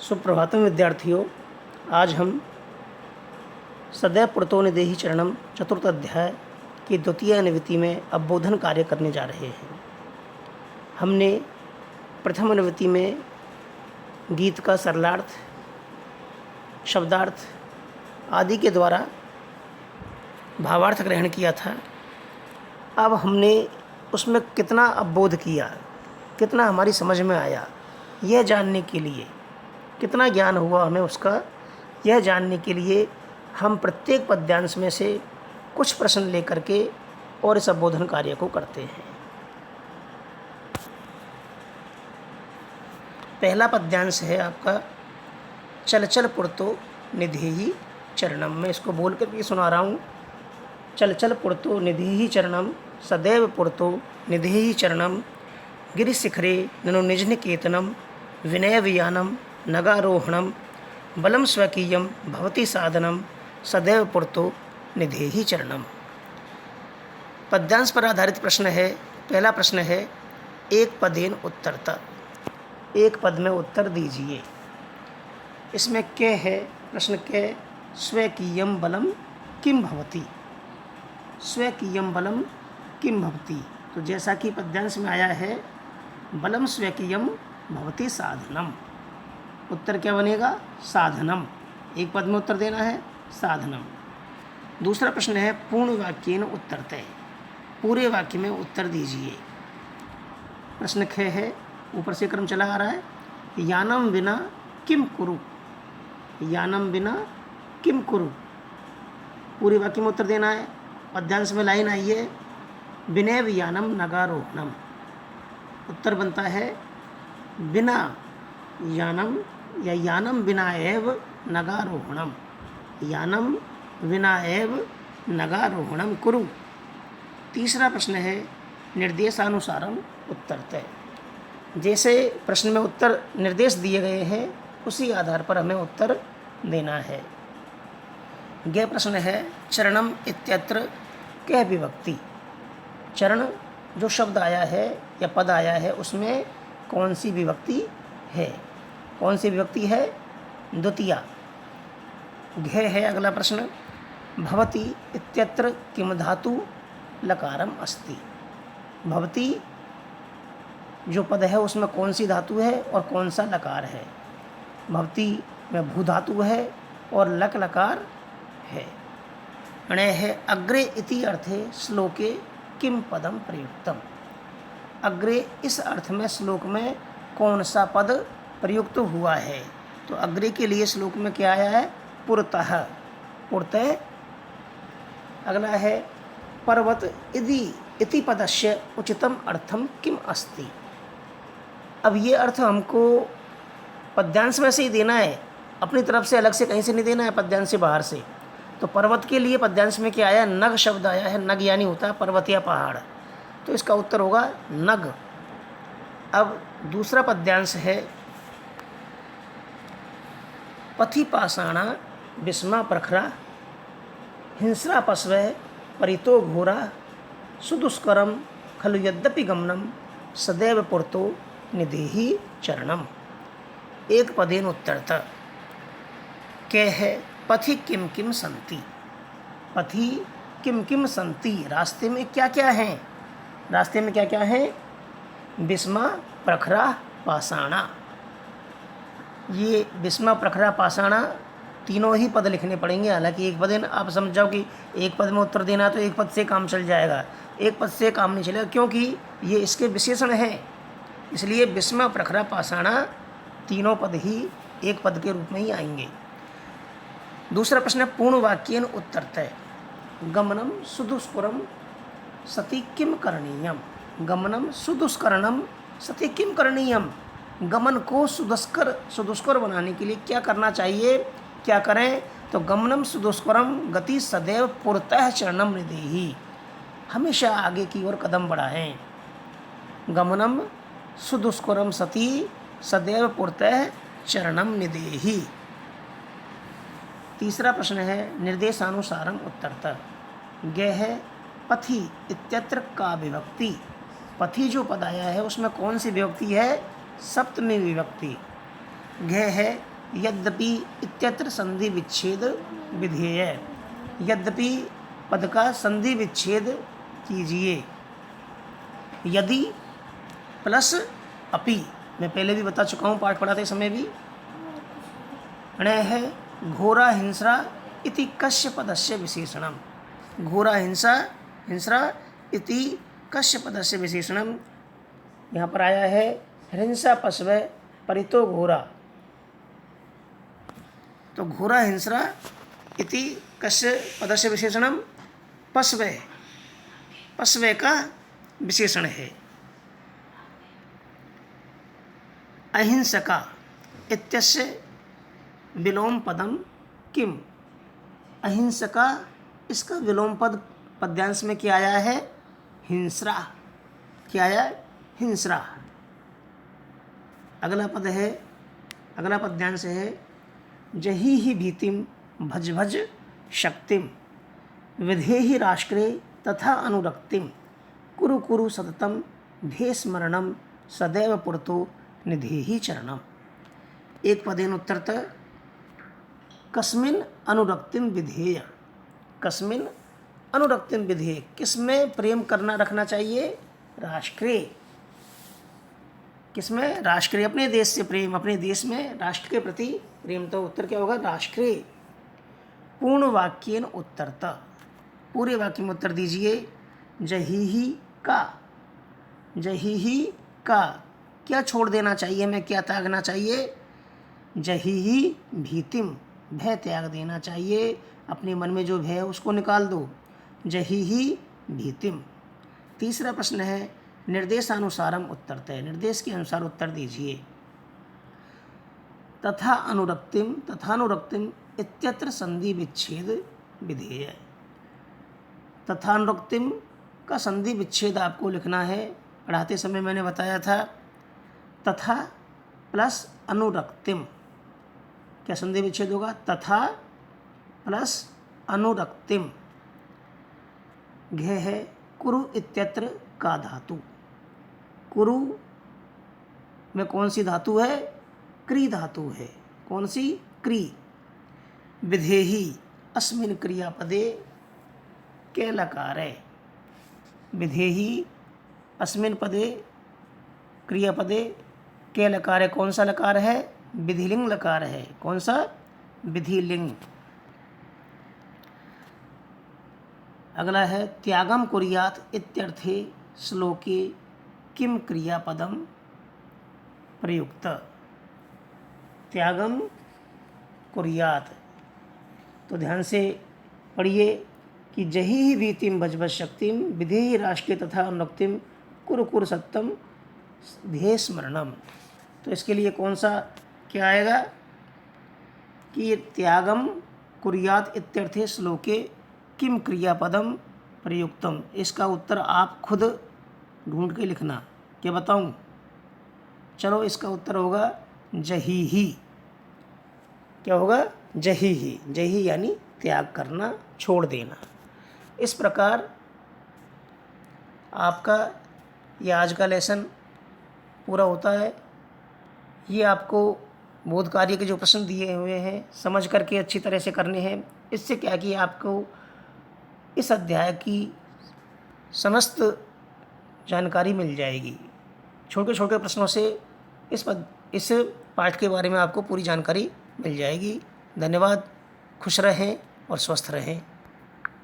सुप्रभातम विद्यार्थियों। आज हम सदैव पुरतो निदेहि चरणम चतुर्थ अध्याय की द्वितीय अनुवृत्ति में अवबोधन कार्य करने जा रहे हैं। हमने प्रथम अनुवृत्ति में गीत का सरलार्थ, शब्दार्थ आदि के द्वारा भावार्थ ग्रहण किया था। अब हमने उसमें कितना अवबोध किया, कितना हमारी समझ में आया, यह जानने के लिए, कितना ज्ञान हुआ हमें उसका, यह जानने के लिए हम प्रत्येक पद्यांश में से कुछ प्रश्न लेकर के और इस अवबोधन कार्य को करते हैं। पहला पद्यांश है आपका चल चल पुरतो निधेहि चरणम। मैं इसको बोल करके सुना रहा हूँ। चल चल पुरतो निधेहि चरणम सदैव पुरतो निधेहि चरणम गिरिशिखरे ननु निज निकेतनम विनय वियानम नगारोहणम बलम स्वकीयम भवति साधनम सदैव पुरतो निधेहि चरणम। पद्यांश पर आधारित प्रश्न है। पहला प्रश्न है एक पदेन उत्तरता। एक पद में उत्तर दीजिए। इसमें क्या है? प्रश्न क्या? स्वकीयम बलम किम भवति। स्वकीयम बलम किम भवति। तो जैसा कि पद्यांश में आया है, बलम स्वकीयम भवति साधनम। उत्तर क्या बनेगा? साधनम। एक पद में उत्तर देना है, साधनम। दूसरा प्रश्न है पूर्ण वाक्येन उत्तरतः। पूरे वाक्य में उत्तर दीजिए। प्रश्न ख है, ऊपर से क्रम चला आ रहा है, यानम बिना किम कुरु। यानम बिना किम कुरु। पूरे वाक्य में उत्तर देना है। पद्यांश में लाइन आई है विनय वियानम नगारोहणम। उत्तर बनता है बिना यानम या यानम बिना एव नगारोहणम। यानम विना एव नगारोहणम कुरु। तीसरा प्रश्न है निर्देशानुसारम उत्तरतः। जैसे प्रश्न में उत्तर निर्देश दिए गए हैं उसी आधार पर हमें उत्तर देना है। यह प्रश्न है चरणम इत्यत्र कह विभक्ति। चरण जो शब्द आया है या पद आया है उसमें कौन सी विभक्ति है? कौन सी विभक्ति है? द्वितीया। घ है अगला प्रश्न। भवति इत्यत्र किम धातु लकारम अस्ति। भवति जो पद है उसमें कौन सी धातु है और कौन सा लकार है? भवति में भू धातु है और लक लकार है। अणय है अग्रे इति अर्थे श्लोके किम पदम प्रयुक्तम। अग्रे इस अर्थ में श्लोक में कौन सा पद प्रयुक्त हुआ है? तो अग्रे के लिए श्लोक में क्या आया है? पुरतः। पुरतः। अगला है पर्वत इति पदस्य उचितम अर्थम किम अस्ति। अब ये अर्थ हमको पद्यांश में से ही देना है, अपनी तरफ से अलग से कहीं से नहीं देना है, पद्यांश से बाहर से। तो पर्वत के लिए पद्यांश में क्या आया? नग शब्द आया है। नग यानी होता है पर्वत या पहाड़। तो इसका उत्तर होगा नग। अब दूसरा पद्यांश है पथि पाषाणा विस्मा प्रखरा हिंस्रा पशव परितो घोरा सुदुष्करम खलु यद्यपि गमनम सदैव पुरतो निधेहि चरणम। एक पदेन उत्तरतः। क्या है? पथि किम किम संति। पथि किम किम संति। रास्ते में क्या क्या है? रास्ते में क्या क्या है? विस्मा प्रखरा पाषाणा। ये विस्मा प्रखरा पाषाणा तीनों ही पद लिखने पड़ेंगे। हालांकि एक पद आप समझ जाओ कि एक पद में उत्तर देना तो एक पद से काम चल जाएगा, एक पद से काम नहीं चलेगा, क्योंकि ये इसके विशेषण हैं। इसलिए विस्मा प्रखरा पाषाणा तीनों पद ही एक पद के रूप में ही आएंगे। दूसरा प्रश्न है पूर्ण वाक्येन उत्तरतः। गमनम सुदुष्करम सति किम करणीयम। गमनम सुदुष्करणम सति किम करणीयम। गमन को सुदुष्कर बनाने के लिए क्या करना चाहिए, क्या करें? तो गमनम सुदुष्करम गति सदैव पुरतः चरणम निधेहि। हमेशा आगे की ओर कदम बढ़ाएं। गमनम सुदुष्करम सति सदैव पुरतः चरणम निधेहि। तीसरा प्रश्न है निर्देशानुसारम उत्तरतः। यह है पथि इत्यत्र का विभक्ति। पथि जो पद आया है उसमें कौन सी विभक्ति है? सप्तमी विभक्ति। घ है यद्यपि इत्यत्र संधि विच्छेद विधेय। यद्यपि पद का संधि विच्छेद कीजिए। यदि प्लस अपि, मैं पहले भी बता चुका हूँ पाठ पढ़ाते समय भी। अणय है घोरा हिंस्रा इति कस्य पदस्य विशेषणम। घोरा हिंस्रा इति कस्य पदस्य विशेषणम। यहाँ पर आया है हिंसा पशव परितो घोरा। तो घोरा हिंस्रा इति कस्य पदस्य विशेषणम, पशव का विशेषण है। अहिंसका इत्यस्य विलोम पदम किम। अहिंसका, इसका विलोम पद पद्यांश में क्या आया है? हिंस्रा। क्या आया? हिंस्रा। अगला पद है, अगला पद्यांश है जही ही भीतिम भज भज शक्तिम विधेहि राष्ट्रे तथा अनुरक्तिम कुरु कुरु सततम भेस्मरणम सदैव पुरतो निधेहि चरणम। एक पदेन उत्तरत कस्मिन अनुरक्तिम विधेय। कस्मिन अनुरक्तिम विधेय, किसमें प्रेम करना रखना चाहिए? राष्ट्रीय। किसमें? राष्ट्रीय। अपने देश से प्रेम, अपने देश में राष्ट्र के प्रति प्रेम। तो उत्तर क्या होगा? राष्ट्रीय। पूर्ण वाक्येन उत्तरत, पूरे वाक्य में उत्तर दीजिए। जही का, जही का क्या छोड़ देना चाहिए, मैं क्या त्यागना चाहिए? जही भीतिम, भय त्याग देना चाहिए। अपने मन में जो भय है उसको निकाल दो। जही भीतिम। तीसरा प्रश्न है निर्देशानुसारम उत्तरतः। निर्देश के अनुसार उत्तर दीजिए। तथा अनुरक्तिम इत्यत्र संधि विच्छेद विधेय। तथानुरक्तिम का संधि विच्छेद आपको लिखना है। पढ़ाते समय मैंने बताया था तथा प्लस अनुरक्तिम, क्या संधि विच्छेद होगा? तथा प्लस अनुरक्तिम। घ है कुरु इत्यत्र का धातु। कुरु में कौन सी धातु है? क्री धातु है। कौन सी? क्री। विधेहि अस्मिन क्रियापदे के लकार है। विधेहि अस्मिन पदे क्रियापदे के लकार है। कौन सा लकार है? विधिलिंग लकार है। कौन सा? विधिलिंग। अगला है त्यागम कुर्यात इत्यर्थे श्लोके किम क्रियापदम प्रयुक्त। त्यागम कुर्यात, तो ध्यान से पढ़िए कि जही ही भीतिम भजभज शक्तिम विधेहि राष्ट्रीय तथा अनुरक्तिम कुरु कुरु सत्यम ध्येय स्मरणम। तो इसके लिए कौन सा क्या आएगा कि त्यागम कुर्यात इत्यर्थे श्लोके किम क्रियापदम प्रयुक्तम। इसका उत्तर आप खुद ढूंढ के लिखना। क्या बताऊं? चलो, इसका उत्तर होगा जही ही। क्या होगा? जही ही। जही यानी त्याग करना, छोड़ देना। इस प्रकार आपका ये आज का लेसन पूरा होता है। ये आपको बोध कार्य के जो प्रश्न दिए हुए हैं समझ करके अच्छी तरह से करने हैं। इससे क्या कि आपको इस अध्याय की समस्त जानकारी मिल जाएगी। छोटे छोटे प्रश्नों से इस पाठ के बारे में आपको पूरी जानकारी मिल जाएगी। धन्यवाद। खुश रहें और स्वस्थ रहें।